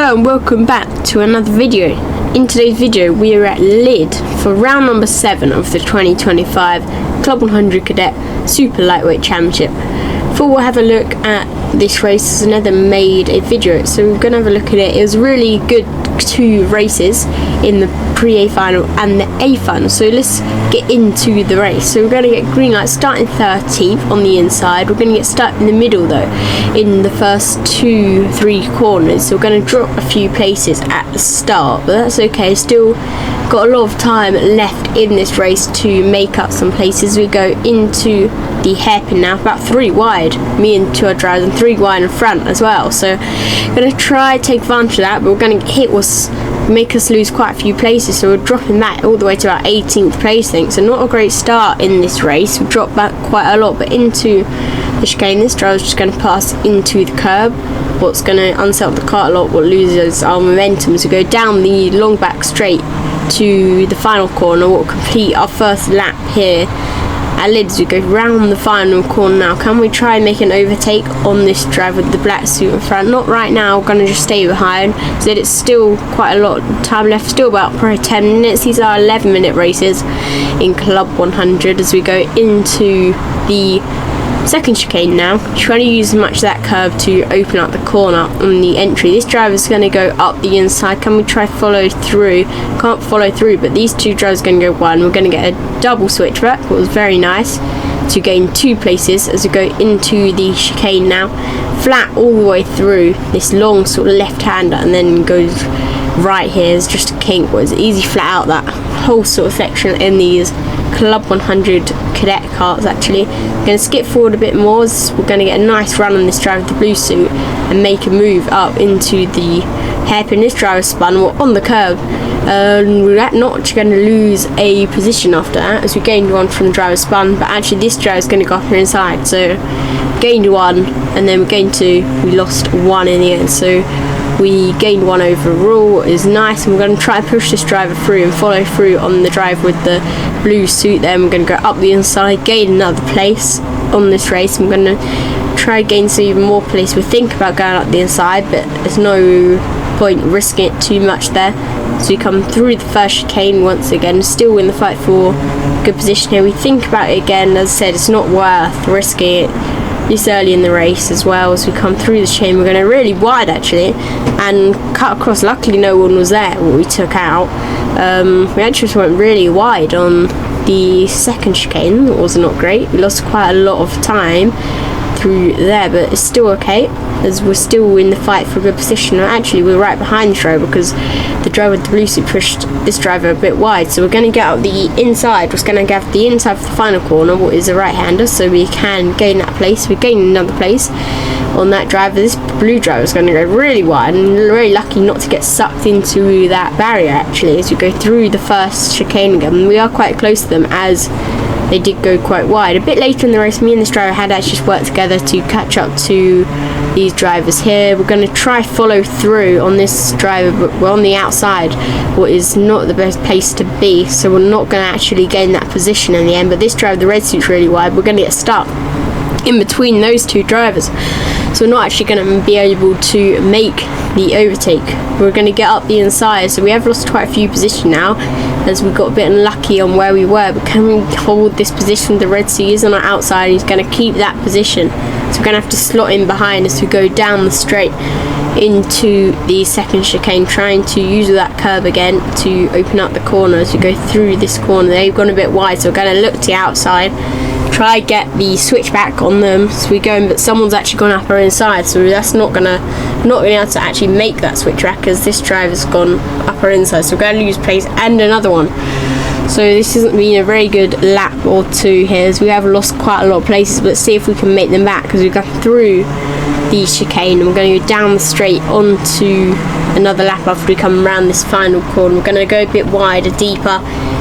Hello and welcome back to another video. In today's video we are at Lydd for round number 7 of the 2025 Club 100 Cadet Super Lightweight Championship. Before we'll have a look at this race, as Nether made a video, so we're going to have a look at it. It was really good 2 races in the pre-A final and the A final, so let's get into the race. So we're going to get green light starting 13th on the inside. We're going to get stuck in the middle though in the first 2-3 corners, so we're going to drop a few places at the start, but that's okay. Still got a lot of time left in this race to make up some places. We go into the hairpin now, about 3 wide, me and 2 other drivers, and 3 wide in front as well, so going to try take advantage of that, but we're going to hit what's make us lose quite a few places, so we're dropping that all the way to about 18th place, I think. So not a great start in this race. We dropped back quite a lot, but into the chicane this driver's just going to pass into the curb, what's going to unsettle the car a lot, what loses our momentum. So we go down the long back straight to the final corner, we'll complete our first lap here at Lydd. We go round the final corner now. Can we try and make an overtake on this driver with the black suit in front? Not right now, we're going to just stay behind. So it's still quite a lot of time left, still about probably 10 minutes. These are 11-minute races in Club 100 as we go into the second chicane now, trying to use as much of that curve to open up the corner on the entry. This driver is going to go up the inside. Can we try follow through? Can't follow through, but these 2 drivers are going to go one. We're going to get a double switchback, what was very nice to gain 2 places as we go into the chicane now. Flat all the way through this long sort of left-hander, and then goes right here. It's just a kink, but it's easy flat out that whole sort of section in these Club 100 cadet carts. Actually, we're going to skip forward a bit more as we're going to get a nice run on this driver with the blue suit and make a move up into the hairpin. This driver spun on the curb. We're not going to lose a position after that as we gained 1 from the driver spun, but actually this driver is going to go up here inside, so gained 1 and then we gained 2, we lost 1 in the end, so we gained 1 overall. Is nice, and we're going to try and push this driver through and follow through on the driver with the blue suit. Then we're going to go up the inside, gain another place on this race. I'm going to try and gain some even more place. We think about going up the inside, but there's no point risking it too much there. So we come through the first chicane once again, still in the fight for good position here. We think about it again. As I said, it's not worth risking it this early in the race as well. As we come through the chain, we're going to really wide actually and cut across. Luckily no one was there what we took out. We actually just went really wide on the second chicane. It was not great, we lost quite a lot of time through there, but it's still okay as we're still in the fight for a good position. Actually we're right behind the driver because the driver with the blue suit pushed this driver a bit wide, so we're going to get out the inside. We're going to get the inside for the final corner, what is a right hander, so we can gain that place. We gain another place on that driver. This blue driver is going to go really wide, and we're really lucky not to get sucked into that barrier actually as we go through the first chicane again. We are quite close to them as they did go quite wide. A bit later in the race, me and this driver had actually worked together to catch up to these drivers here. We're going to try follow through on this driver, but we're on the outside, what is not the best place to be, so we're not going to actually gain that position in the end. But this driver, the red suit's really wide, we're going to get stuck in between those 2 drivers, so we're not actually going to be able to make the overtake. We're going to get up the inside, so we have lost quite a few positions now as we got a bit unlucky on where we were, but can we hold this position? The red suit is on our outside, he's going to keep that position, so we're going to have to slot in behind as we go down the straight into the second chicane, trying to use that curve again to open up the corner as we go through this corner. They've gone a bit wide, so we're going to look to the outside, try get the switchback on them. So we go in, but someone's actually gone up or inside, so that's not going to be able to actually make that switchback as this driver's gone up or inside, so we're going to lose place and another one. So this hasn't been a very good lap or 2 here as we have lost quite a lot of places, but let's see if we can make them back because we've gone through the chicane and we're going to go down the straight onto another lap after we come around this final corner. We're going to go a bit wider, deeper,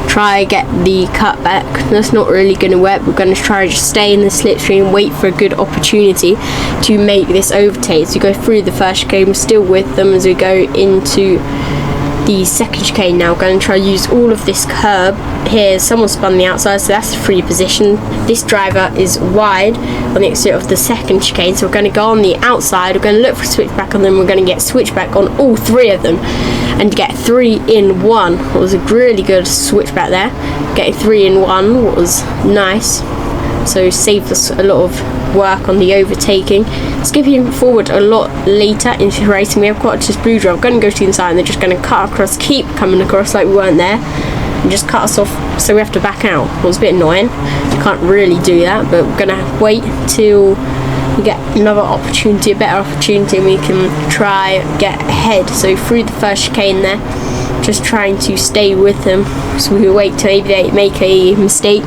try get the cut back. That's not really going to work. We're going to try to just stay in the slipstream and wait for a good opportunity to make this overtake. So we go through the first chicane, we're still with them as we go into the second chicane now. We're going to try to use all of this curb here. Someone spun the outside, so that's a free position. This driver is wide on the exit of the second chicane, so we're going to go on the outside. We're going to look for switchback, and then we're going to get switchback on all three of them and get 3 in 1. It was a really good switchback there. Getting 3 in 1 was nice, so saved us a lot of work on the overtaking. Skipping forward a lot later into the racing, we have got this blue driver going to go to the inside, and they're just going to cut across, keep coming across like we weren't there, and just cut us off, so we have to back out. It was a bit annoying. You can't really do that, but we're going to wait till we get another opportunity, a better opportunity, and we can try get ahead. So through the first chicane there, just trying to stay with them, so we wait till maybe they make a mistake,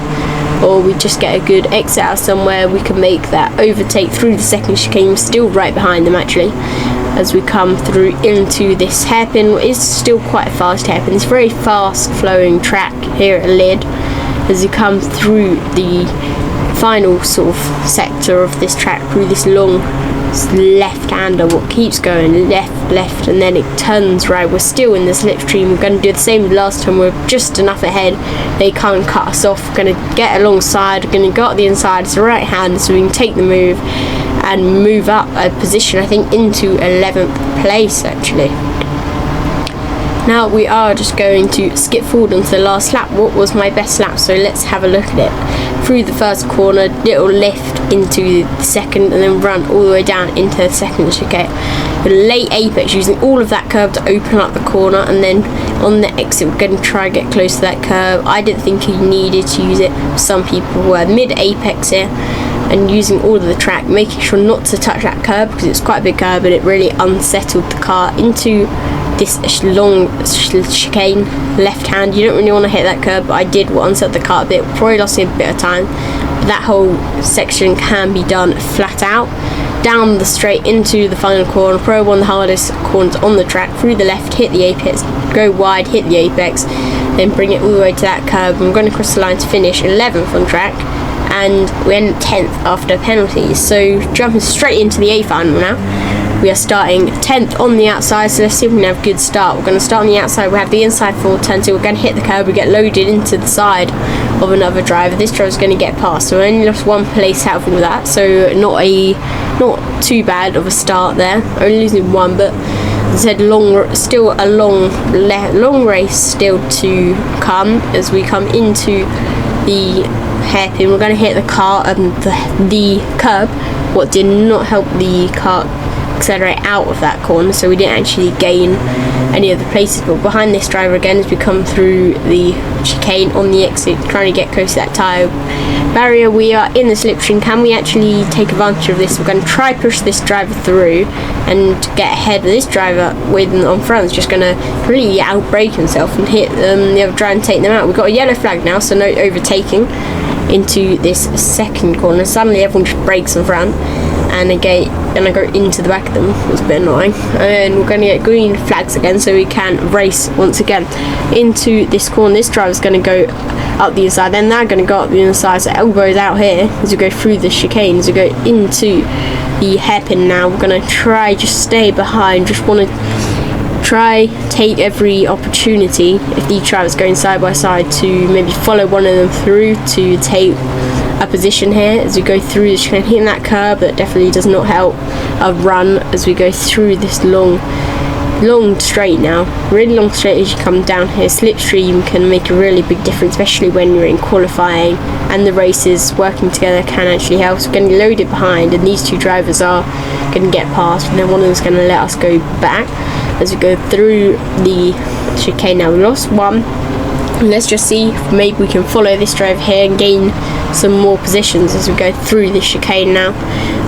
or we just get a good exit out somewhere. We can make that overtake through the second chicane, still right behind them actually, as we come through into this hairpin. It's still quite a fast hairpin. It's a very fast flowing track here at Lydd. As you come through the final sort of sector of this track, through this long left-hander, what keeps going left, and then it turns right. We're still in the slipstream. We're going to do the same as last time. We're just enough ahead. They can't cut us off. We're going to get alongside. We're going to go up the inside. It's the right hand, so we can take the move and move up a position, I think, into 11th place actually. Now we are just going to skip forward onto the last lap. What was my best lap? So let's have a look at it. Through the first corner, little lift into the second, and then run all the way down into the second chicane. The late apex, using all of that curve to open up the corner, and then on the exit we're going to try and get close to that curve. I didn't think he needed to use it. Some people were mid apex here and using all of the track, making sure not to touch that curb because it's quite a big curb and it really unsettled the car into this long chicane left hand. You don't really want to hit that curb, but I did unset the car a bit. Probably lost a bit of time, but that whole section can be done flat out. Down the straight into the final corner, probably one of the hardest corners on the track. Through the left, hit the apex, go wide, hit the apex, then bring it all the way to that curb. I'm going to cross the line to finish 11th on track, and we end 10th after penalties. So jumping straight into the A final now. We are starting 10th on the outside, so let's see if we can have a good start. We're going to start on the outside. We have the inside full turn, so we're going to hit the curb. We get loaded into the side of another driver. This driver's going to get past, so we only lost one place out of all that, so not too bad of a start there. Only losing one, but as I said, still a long race still to come as we come into the hairpin. We're going to hit the car and the curb. What did not help the car accelerate out of that corner, so we didn't actually gain any of the places. But behind this driver again, as we come through the chicane on the exit, trying to get close to that tyre barrier, we are in the slipstream. Can we actually take advantage of this? We're going to try push this driver through and get ahead of this driver with on front. Is just going to really outbrake himself and hit the other driver and take them out. We've got a yellow flag now, so no overtaking into this second corner. Suddenly everyone just brakes in front, and I go into the back of them. It was a bit annoying. And we're going to get green flags again, so we can race once again into this corner. This driver's going to go up the inside, then they're going to go up the inside, so elbows out here as we go through the chicane, as we go into the hairpin now. We're going to try just stay behind, just want to try take every opportunity if these drivers going side by side to maybe follow one of them through to take a position here as we go through the chicane. Hitting that curb, that definitely does not help a run as we go through this long straight now. Really long straight as you come down here. Slipstream can make a really big difference, especially when you're in qualifying and the races. Working together can actually help. So we're getting loaded behind, and these two drivers are going to get past, and then one of them's going to let us go back as we go through the chicane. Now we lost one. Let's just see if maybe we can follow this driver here and gain some more positions as we go through this chicane now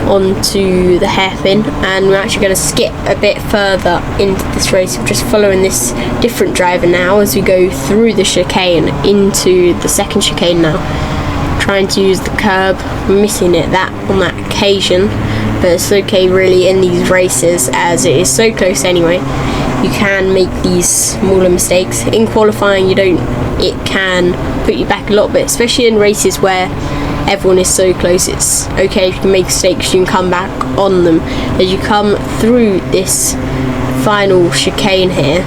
onto the hairpin. And we're actually going to skip a bit further into this race. We're just following this different driver now as we go through the chicane into the second chicane now. Trying to use the curb, missing it on that occasion, but it's okay really in these races as it is so close anyway. You can make these smaller mistakes. In qualifying, it can put you back a lot bit, especially in races where everyone is so close. It's okay if you can make mistakes, you can come back on them. As you come through this final chicane here,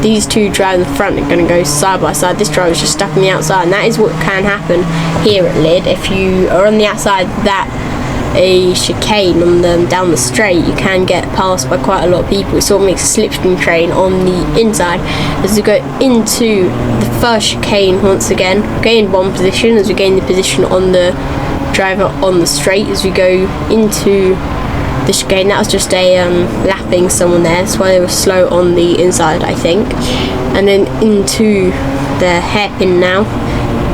these two drivers in the front are going to go side by side. This driver is just stuck on the outside, and that is what can happen here at Lydd. If you are on the outside that a chicane on them down the straight, you can get passed by quite a lot of people. It sort of makes a slipstream train on the inside. As we go into the first chicane once again, gain one position as we gain the position on the driver on the straight. As we go into the chicane, that was just a lapping someone there, that's why they were slow on the inside, I think. And then into the hairpin now,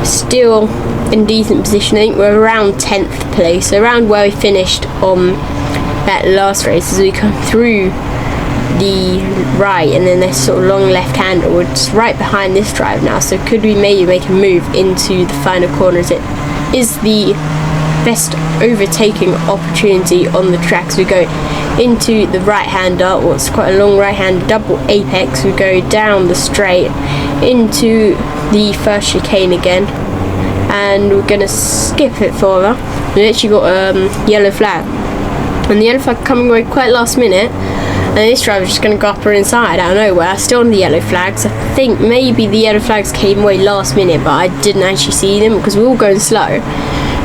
still in decent position. I think we're around 10th place, so around where we finished on that last race. As we come through the right, and then this sort of long left hander, we're just right behind this drive now, so could we maybe make a move into the final corner, as it is the best overtaking opportunity on the track. So we go into the right hander, what's quite a long right hand double apex. We go down the straight into the first chicane again, and we're gonna skip it further. We actually got a yellow flag, and the yellow flag coming away quite last minute, and this driver's just gonna go up or inside out of nowhere, still on the yellow flags. I think maybe the yellow flags came away last minute, but I didn't actually see them because we were all going slow,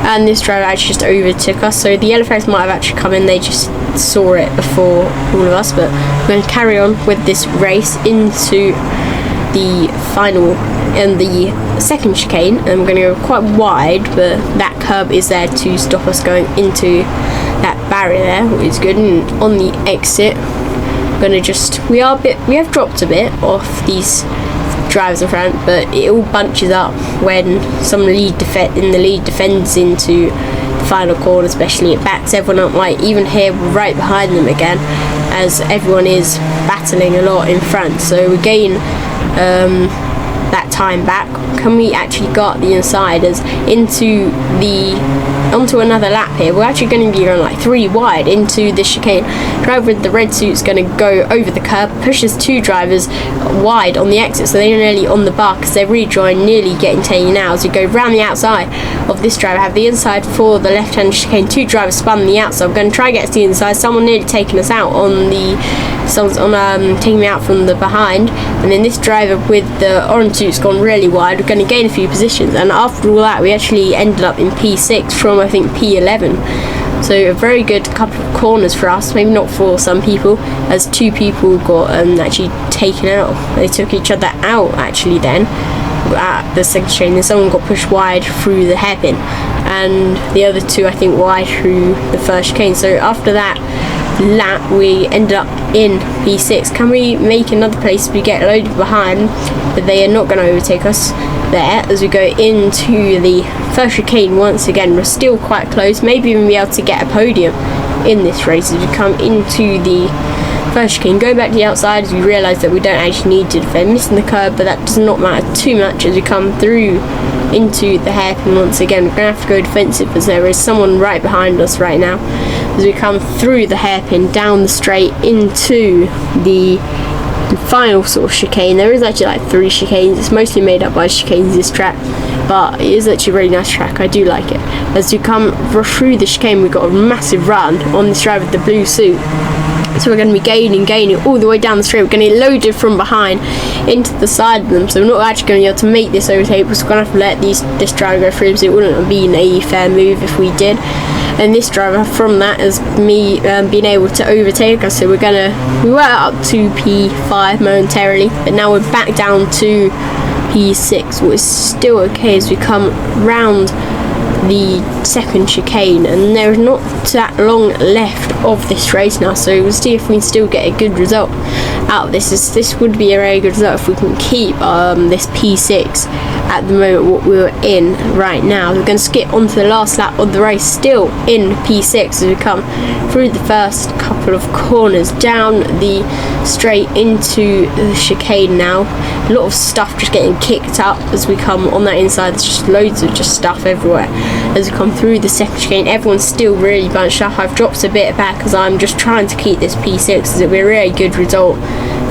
and this driver actually just overtook us. So the yellow flags might have actually come in, they just saw it before all of us. But we're going to carry on with this race into the final and the second chicane, and we're going to go quite wide, but that curb is there to stop us going into that barrier there, which is good. And on the exit, we're going to just, we have dropped a bit off these drivers in front, but it all bunches up when some lead defends into the final corner. Especially it backs everyone up. Like even here, we're right behind them again, as everyone is battling a lot in front, so we gain that time back. Can we actually got the insiders onto another lap here? We're actually going to be going like 3 wide into the chicane. Driver with the red suit's going to go over the curb, pushes 2 drivers wide on the exit, so they're nearly on the bar because they're rejoined, nearly getting taken now. As we go round the outside of this driver, have the inside for the left hand chicane. 2 drivers spun on the outside. We're going to try and get to the inside. Someone nearly taking us out on the taking me out from the behind, and then this driver with the orange suit's gone really wide. We're going to gain a few positions, and after all that we actually ended up in P6 from I think P11, so a very good couple of corners for us, maybe not for some people, as 2 people got actually taken out. They took each other out actually then at the second chicane, and someone got pushed wide through the hairpin, and the other 2 I think wide through the first chicane. So after that lap we ended up in P6. Can we make another place? We get loaded behind, but they are not going to overtake us there. As we go into the first chicane once again, we're still quite close, maybe even be able to get a podium in this race. As we come into the first chicane, go back to the outside, as we realise that we don't actually need to defend, missing the curb, but that does not matter too much. As we come through into the hairpin once again, we're going to have to go defensive as there is someone right behind us right now. As we come through the hairpin, down the straight into the final sort of chicane. There is actually like 3 chicanes. It's mostly made up by chicanes, this track, but it is actually a really nice track. I do like it. As we come through the chicane, we've got a massive run on this driver with the blue suit. So we're going to be gaining all the way down the straight. We're going to get loaded from behind into the side of them, so we're not actually going to be able to make this overtake. We're just going to have to let this driver go through, so it wouldn't have been a fair move if we did. And this driver from that has been able to overtake us, so we were up to P5 momentarily, but now we're back down to P6, which is still okay as we come round the second chicane, and there's not that long left of this race now, so we'll see if we can still get a good result out of this. This would be a very good result if we can keep this P6 at the moment what we're in right now. We're going to skip onto the last lap of the race, still in P6 as we come through the first couple of corners, down the straight into the chicane now. A lot of stuff just getting kicked up as we come on that inside. There's just loads of just stuff everywhere. As we come through the second chicane, everyone's still really bunched up. I've dropped a bit back as I'm just trying to keep this P6, as it would be a really good result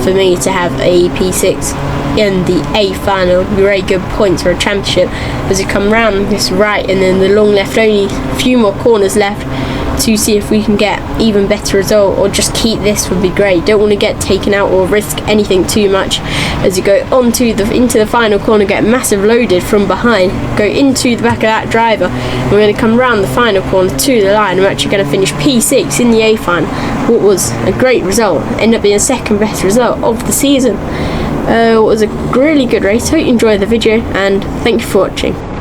for me to have a P6 in the A final. Very good points for a championship. As we come round this right, and then the long left, only a few more corners left to see if we can get even better result, or just keep this would be great. Don't want to get taken out or risk anything too much as you go into the final corner, get massive loaded from behind, go into the back of that driver. We're going to come round the final corner to the line. We're actually going to finish P6 in the A final. What was a great result, ended up being the second best result of the season. It was a really good race. Hope you enjoyed the video, and thank you for watching.